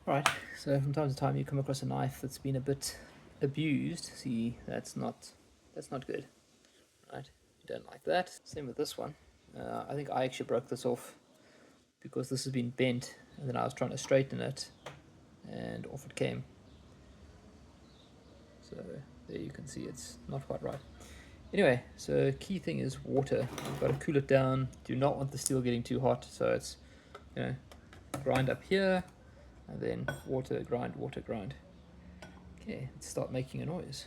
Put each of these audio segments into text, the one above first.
Right, so from time to time you come across a knife that's been a bit abused. See, that's not good. Right, you don't like that. Same with this one. I think I actually broke this off because this has been bent, and then I was trying to straighten it, and off it came. So there you can see it's not quite right. Anyway, so key thing is water. You've got to cool it down. Do not want the steel getting too hot, so it's, you know, grind up here, and then water, grind, water, grind. Okay, let's start making a noise.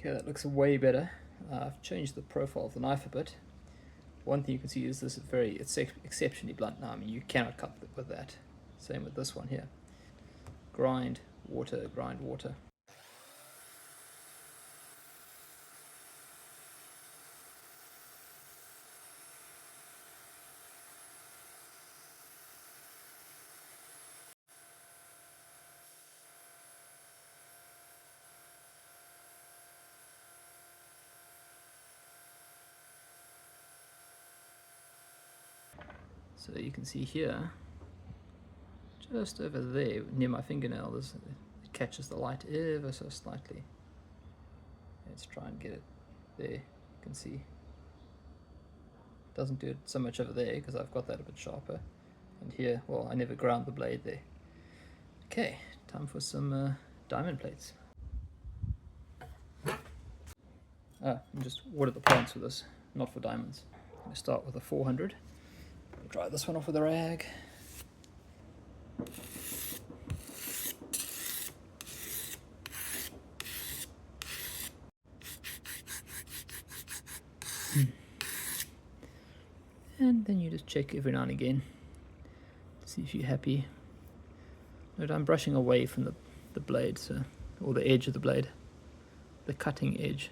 Okay, that looks way better. I've changed the profile of the knife a bit. One thing you can see is this is it's exceptionally blunt now. I mean, you cannot cut with that. Same with this one here. Grind, water, grind, water. So you can see here, just over there near my fingernail, it catches the light ever so slightly. Let's try and get it there. You can see doesn't do it so much over there because I've got that a bit sharper, and here, well, I never ground the blade there. Okay, time for some diamond plates. And just water the plants with this, not for diamonds. I'm going to start with a 400. Dry this one off with a rag. And then you just check every now and again to see if you're happy. Note I'm brushing away from the blade, so, or the edge of the blade, the cutting edge.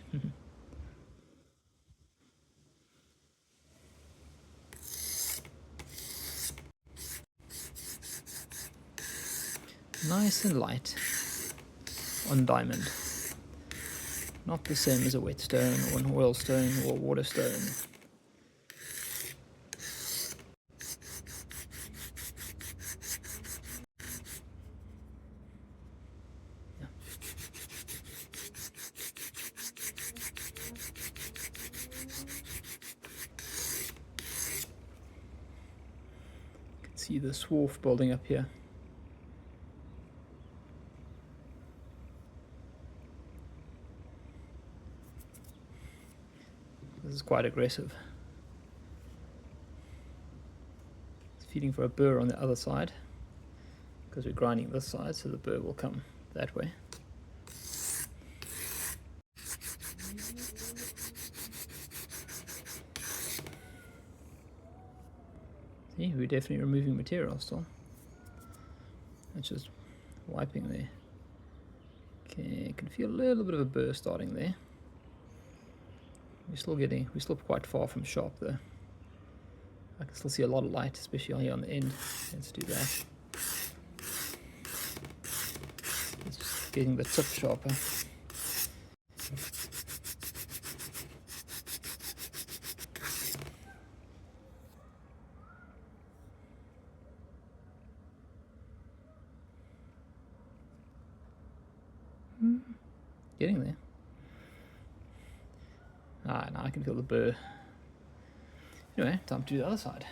Nice and light on diamond. Not the same as a whetstone or an oil stone or a water stone. Yeah. You can see the swarf building up here. This is quite aggressive. It's feeding for a burr on the other side because we're grinding this side, so the burr will come that way. See, we're definitely removing material still. It's just wiping there. Okay, you can feel a little bit of a burr starting there. We're still quite far from sharp though. I can still see a lot of light, especially here on the end. Let's do that. It's just getting the tip sharper. Getting there. Ah, now I can feel the burr. Anyway, time to do the other side.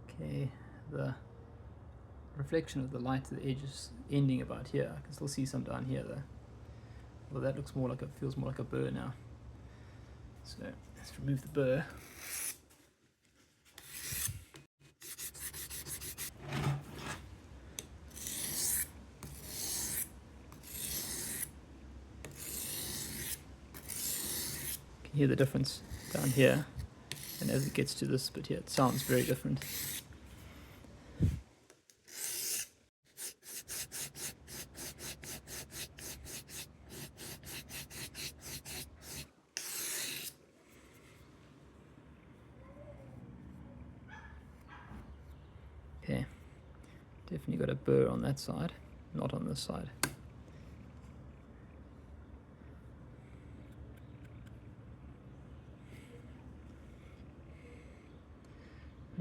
Okay, the reflection of the light to the edge is ending about here. I can still see some down here though. Well, that looks feels more like a burr now. So let's remove the burr. can hear the difference down here, and as it gets to this bit here, it sounds very different. Okay, definitely got a burr on that side, not on this side.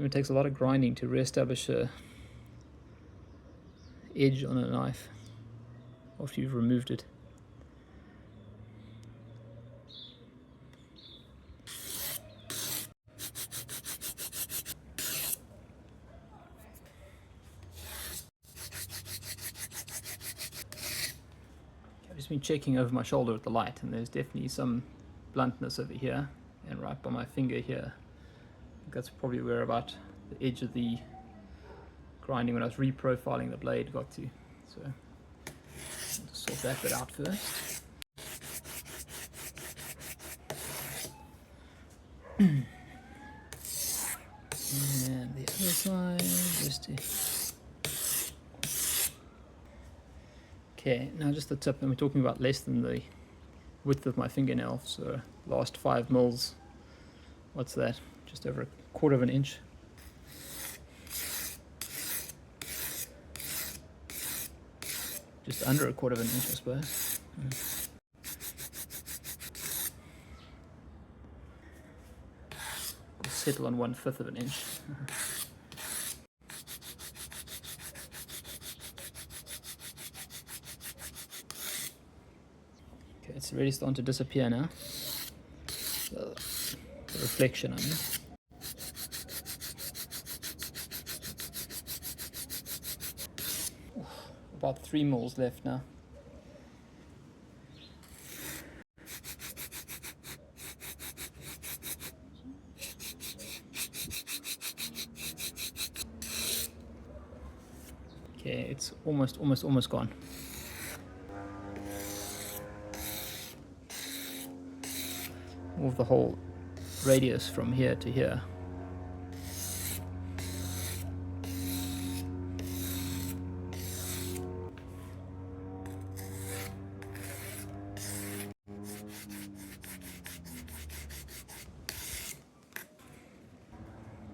It takes a lot of grinding to re-establish a edge on a knife after you've removed it. I've just been checking over my shoulder at the light, and there's definitely some bluntness over here and right by my finger here. I think that's probably where about the edge of the grinding when I was reprofiling the blade got to. So I'll just sort that bit out first. And the other side, just to... Okay, now just the tip, and we're talking about less than the width of my fingernail, so last 5 mils, what's that, just over 1/4 of an inch. Just under 1/4 of an inch, I suppose. We'll settle on 1/5 of an inch. Okay, it's really starting to disappear now. The reflection, I mean. About 3 mils left now. Okay, it's almost gone. Move the whole radius from here to here.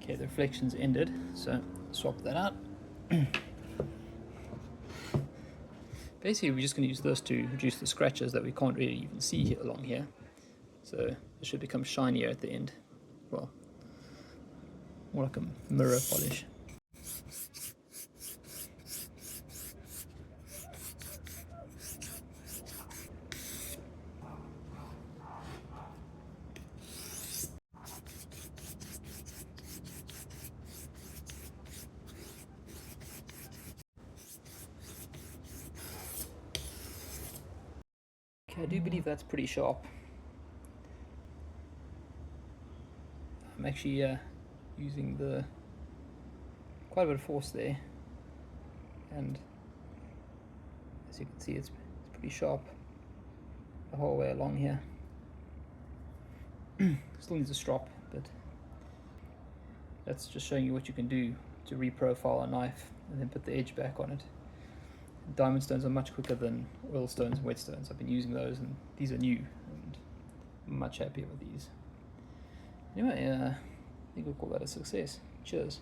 Okay, the reflection's ended, so swap that out. Basically, we're just going to use this to reduce the scratches that we can't really even see here along here. So it should become shinier at the end. Well, more like a mirror polish. Okay, I do believe that's pretty sharp. I'm actually using quite a bit of force there, and as you can see, it's pretty sharp the whole way along here. Still needs a strop, but that's just showing you what you can do to reprofile a knife and then put the edge back on it. Diamond stones are much quicker than oil stones and wet stones. I've been using those, and these are new, and I'm much happier with these. Anyway, I think we'll call that a success. Cheers.